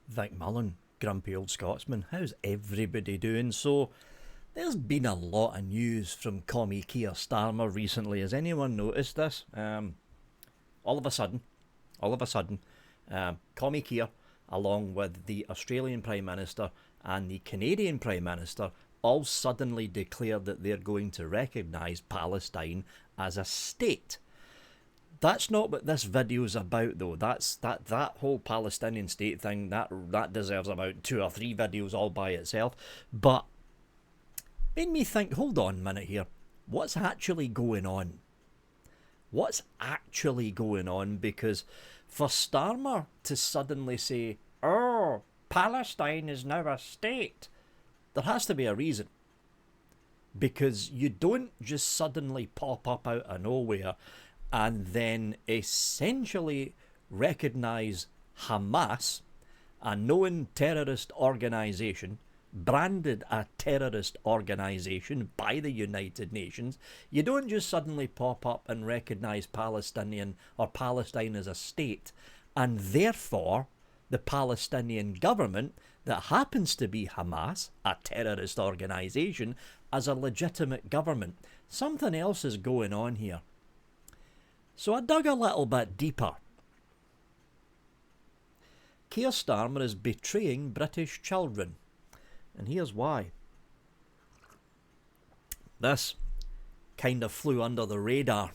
Vic Mullen, grumpy old Scotsman. How's everybody doing? So, there's been a lot of news from Commie Keir Starmer recently. Has anyone noticed this? All of a sudden, Commie Keir, along with the Australian Prime Minister and the Canadian Prime Minister, all suddenly declared that they're going to recognise Palestine as a state. That's not what this video's about, though. That whole Palestinian state thing, that deserves about 2 or 3 videos all by itself. But made me think, hold on a minute here. What's actually going on? What's actually going on? Because for Starmer to suddenly say, oh, Palestine is now a state, there has to be a reason. Because you don't just suddenly pop up out of nowhere and then essentially recognise Hamas, a known terrorist organisation, branded a terrorist organisation by the United Nations. You don't just suddenly pop up and recognise Palestinian or Palestine as a state, and therefore the Palestinian government that happens to be Hamas, a terrorist organisation, as a legitimate government. Something else is going on here. So I dug a little bit deeper. Keir Starmer is betraying British children. And here's why. This kind of flew under the radar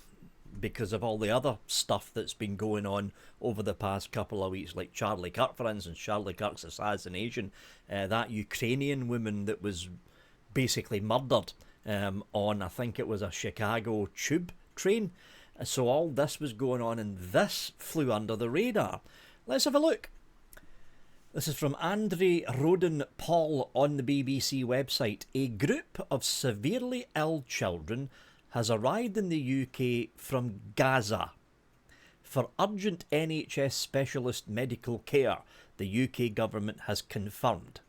because of all the other stuff that's been going on over the past couple of weeks, like Charlie Kirk, for instance, Charlie Kirk's assassination, that Ukrainian woman that was basically murdered on, I think it was a Chicago tube train. So all this was going on, and this flew under the radar. Let's have a look. This is from Andre Roden Paul on the BBC website. A group of severely ill children has arrived in the UK from Gaza for urgent NHS specialist medical care, the UK government has confirmed.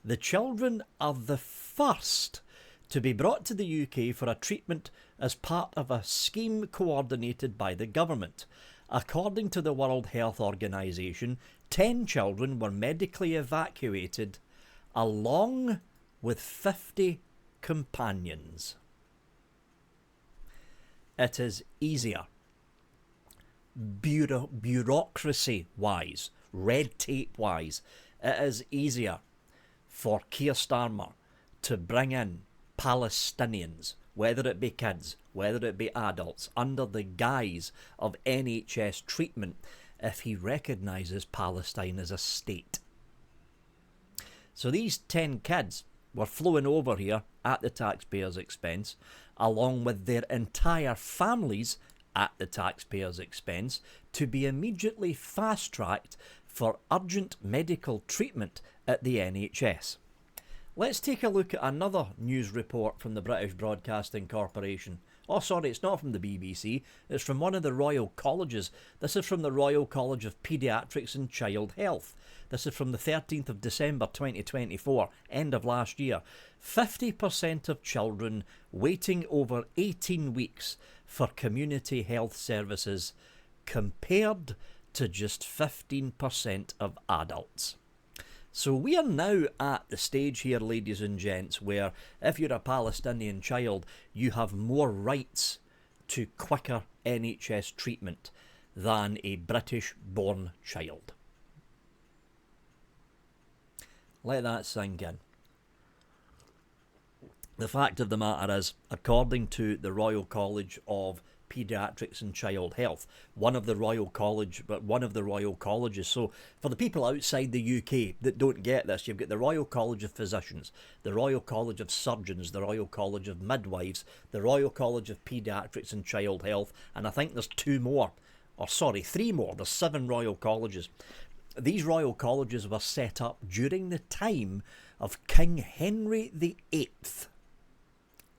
The children are the first to be brought to the UK for a treatment as part of a scheme coordinated by the government. According to the World Health Organization, 10 children were medically evacuated along with 50 companions. It is easier, bureaucracy-wise, red tape-wise, it is easier for Keir Starmer to bring in Palestinians, whether it be kids, whether it be adults, under the guise of NHS treatment, if he recognises Palestine as a state. So these 10 kids were flown over here at the taxpayers' expense, along with their entire families at the taxpayers' expense, to be immediately fast-tracked for urgent medical treatment at the NHS. Let's take a look at another news report from the British Broadcasting Corporation. Oh, sorry, it's not from the BBC. It's from one of the Royal Colleges. This is from the Royal College of Paediatrics and Child Health. This is from the 13th of December 2024, end of last year. 50% of children waiting over 18 weeks for community health services, compared to just 15% of adults. So we are now at the stage here, ladies and gents, where if you're a Palestinian child, you have more rights to quicker NHS treatment than a British-born child. Let that sink in. The fact of the matter is, according to the Royal College of Paediatrics and Child Health, one of the Royal Colleges. So for the people outside the UK that don't get this, you've got the Royal College of Physicians, the Royal College of Surgeons, the Royal College of Midwives, the Royal College of Paediatrics and Child Health, and I think there's 3 more. There's 7 Royal Colleges. These Royal Colleges were set up during the time of King Henry VIII.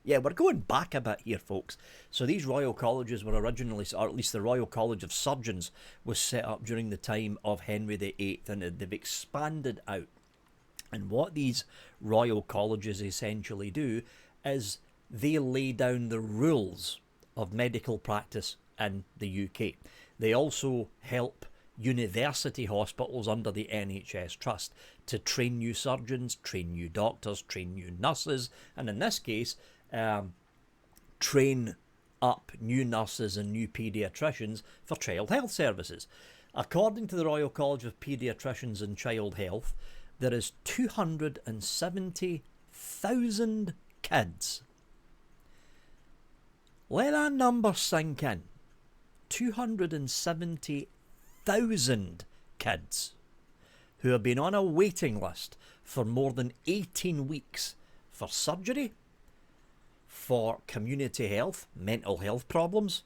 Yeah, we're going back a bit here, folks. So these Royal Colleges were originally, or at least the Royal College of Surgeons was set up during the time of Henry VIII, and they've expanded out. And what these Royal Colleges essentially do is they lay down the rules of medical practice in the UK. They also help university hospitals under the NHS Trust to train new surgeons, train new doctors, train new nurses, and in this case, train up new nurses and new paediatricians for child health services. According to the Royal College of Paediatricians and Child Health, there is 270,000 kids. Let that number sink in. 270,000 kids who have been on a waiting list for more than 18 weeks for surgery, for community health, mental health problems,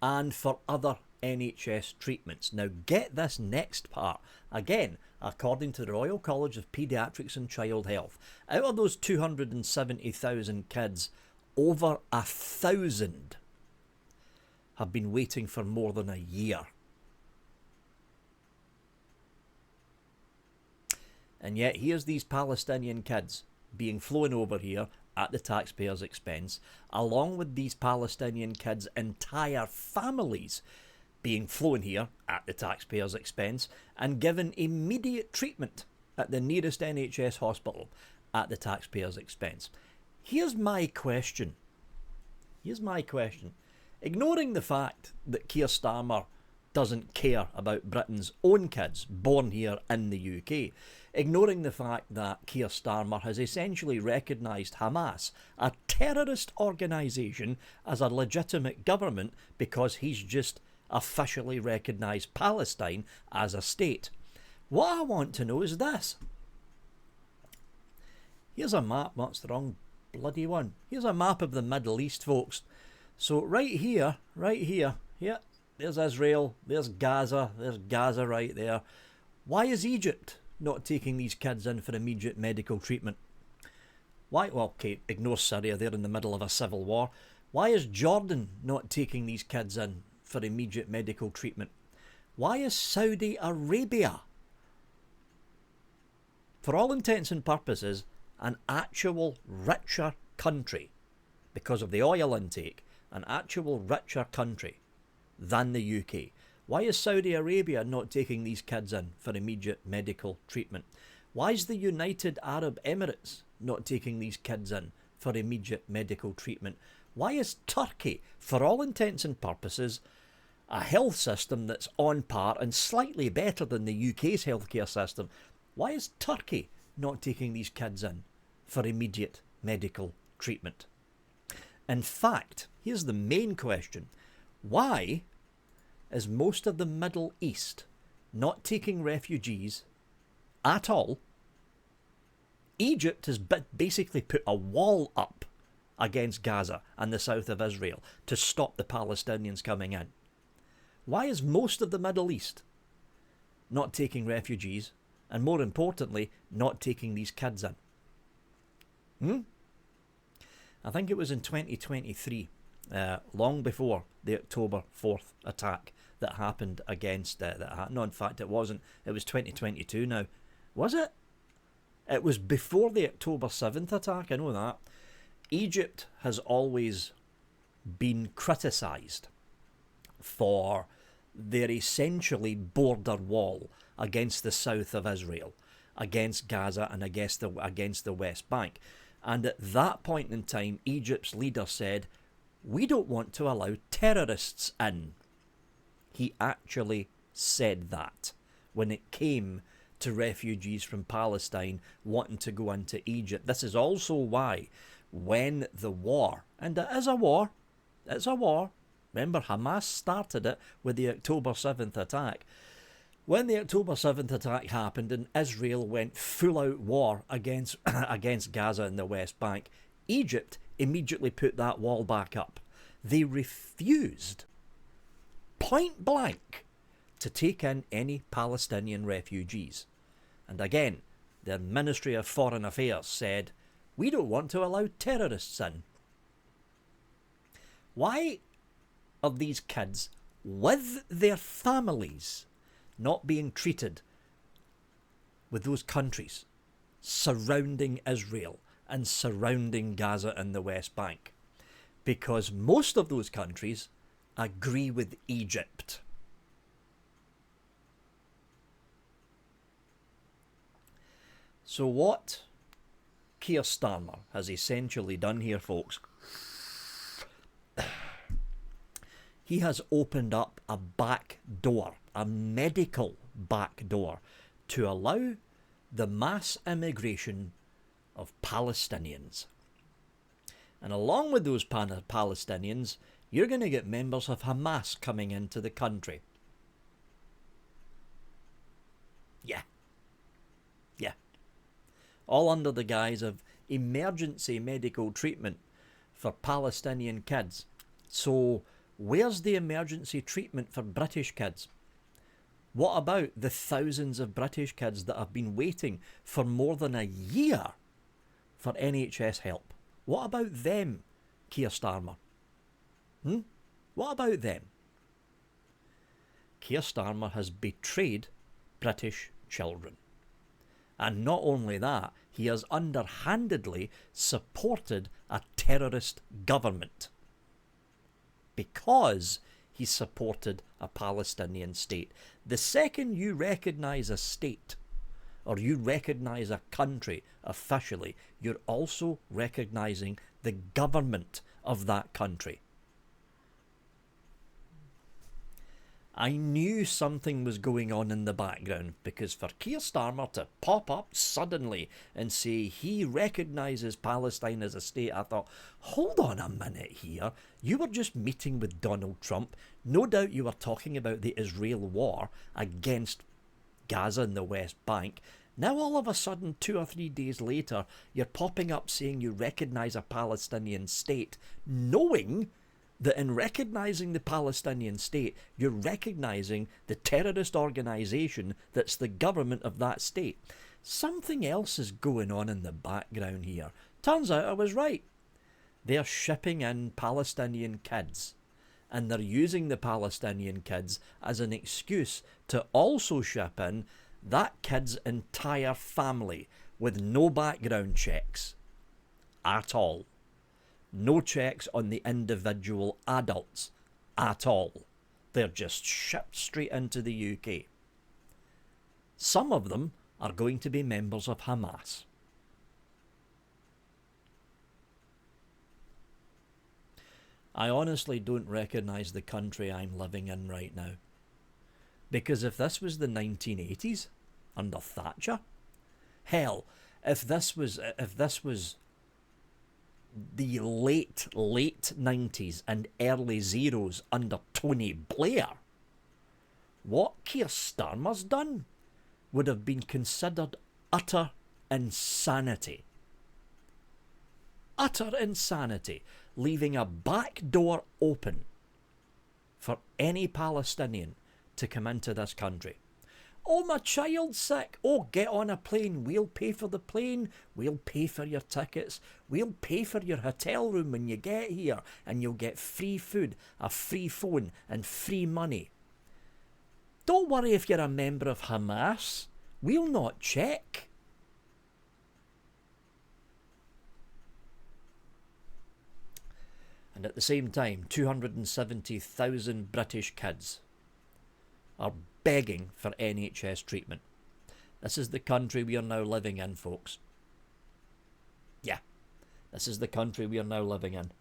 and for other NHS treatments. Now get this next part. Again, according to the Royal College of Paediatrics and Child Health, out of those 270,000 kids, over 1,000 have been waiting for more than a year. And yet here's these Palestinian kids being flown over here at the taxpayers' expense, along with these Palestinian kids' entire families being flown here at the taxpayers' expense and given immediate treatment at the nearest NHS hospital at the taxpayers' expense. Here's my question. Ignoring the fact that Keir Starmer doesn't care about Britain's own kids born here in the UK, ignoring the fact that Keir Starmer has essentially recognised Hamas, a terrorist organisation, as a legitimate government because he's just officially recognised Palestine as a state. What I want to know is this. Here's a map. What's the wrong bloody one? Here's a map of the Middle East, folks. So right here, yeah, there's Israel, there's Gaza right there. Why is Egypt not taking these kids in for immediate medical treatment? Why? Well, okay, ignore Syria, they're in the middle of a civil war. Why is Jordan not taking these kids in for immediate medical treatment? Why is Saudi Arabia, for all intents and purposes, an actual richer country, because of the oil intake, an actual richer country than the UK? Why is Saudi Arabia not taking these kids in for immediate medical treatment? Why is the United Arab Emirates not taking these kids in for immediate medical treatment? Why is Turkey, for all intents and purposes, a health system that's on par and slightly better than the UK's healthcare system, why is Turkey not taking these kids in for immediate medical treatment? In fact, here's the main question. Why is most of the Middle East not taking refugees at all? Egypt has basically put a wall up against Gaza and the south of Israel to stop the Palestinians coming in. Why is most of the Middle East not taking refugees and, more importantly, not taking these kids in? I think it was in 2023, long before the October 4th attack that happened against... no, in fact, it wasn't. It was 2022 now. Was it? It was before the October 7th attack, I know that. Egypt has always been criticised for their essentially border wall against the south of Israel, against Gaza and against the West Bank. And at that point in time, Egypt's leader said, "We don't want to allow terrorists in." He actually said that when it came to refugees from Palestine wanting to go into Egypt. This is also why when the war, and it is a war, it's a war. Remember, Hamas started it with the October 7th attack. When the October 7th attack happened and Israel went full-out war against Gaza and the West Bank, Egypt immediately put that wall back up. They refused, point blank, to take in any Palestinian refugees. And again, the Ministry of Foreign Affairs said, "We don't want to allow terrorists in." Why are these kids with their families not being treated with those countries surrounding Israel and surrounding Gaza and the West Bank? Because most of those countries agree with Egypt. So what Keir Starmer has essentially done here, folks, he has opened up a back door, a medical back door, to allow the mass immigration of Palestinians. And along with those Palestinians, you're going to get members of Hamas coming into the country. Yeah. All under the guise of emergency medical treatment for Palestinian kids. So where's the emergency treatment for British kids? What about the thousands of British kids that have been waiting for more than a year for NHS help? What about them, Keir Starmer? What about them? Keir Starmer has betrayed British children. And not only that, he has underhandedly supported a terrorist government because he supported a Palestinian state. The second you recognise a state, or you recognise a country officially, you're also recognising the government of that country. I knew something was going on in the background, because for Keir Starmer to pop up suddenly and say he recognises Palestine as a state, I thought, hold on a minute here. You were just meeting with Donald Trump. No doubt you were talking about the Israel war against Gaza and the West Bank. Now all of a sudden, 2 or 3 days later, you're popping up saying you recognise a Palestinian state, knowing that in recognising the Palestinian state, you're recognising the terrorist organisation that's the government of that state. Something else is going on in the background here. Turns out I was right. They're shipping in Palestinian kids, and they're using the Palestinian kids as an excuse to also ship in that kid's entire family with no background checks at all. No checks on the individual adults at all. They're just shipped straight into the UK. Some of them are going to be members of Hamas. I honestly don't recognise the country I'm living in right now. Because if this was the 1980s under Thatcher, hell, if this was the late 90s and early zeros under Tony Blair, what Keir Starmer's done would have been considered utter insanity. Utter insanity, leaving a back door open for any Palestinian to come into this country. Oh, my child's sick. Oh, get on a plane. We'll pay for the plane. We'll pay for your tickets. We'll pay for your hotel room when you get here. And you'll get free food, a free phone, and free money. Don't worry if you're a member of Hamas. We'll not check. And at the same time, 270,000 British kids are begging for NHS treatment. This is the country we are now living in, folks. Yeah, this is the country we are now living in.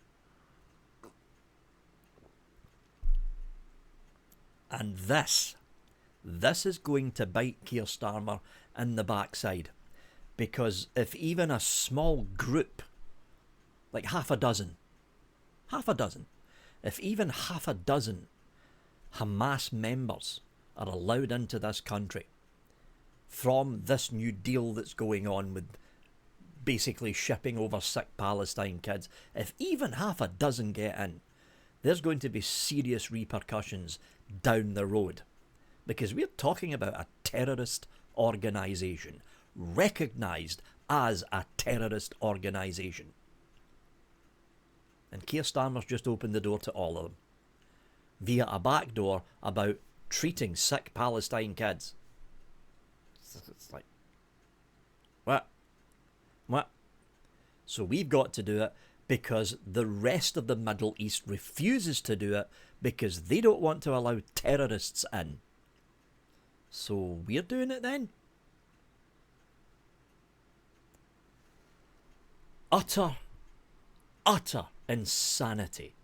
And this is going to bite Keir Starmer in the backside. Because if even a small group, like half a dozen, if even half a dozen Hamas members are allowed into this country from this new deal that's going on with basically shipping over sick Palestine kids, if even half a dozen get in, there's going to be serious repercussions down the road. Because we're talking about a terrorist organisation, recognised as a terrorist organisation. And Keir Starmer's just opened the door to all of them via a back door about treating sick Palestine kids. It's like, what? So we've got to do it because the rest of the Middle East refuses to do it because they don't want to allow terrorists in. So we're doing it then. utter, utter insanity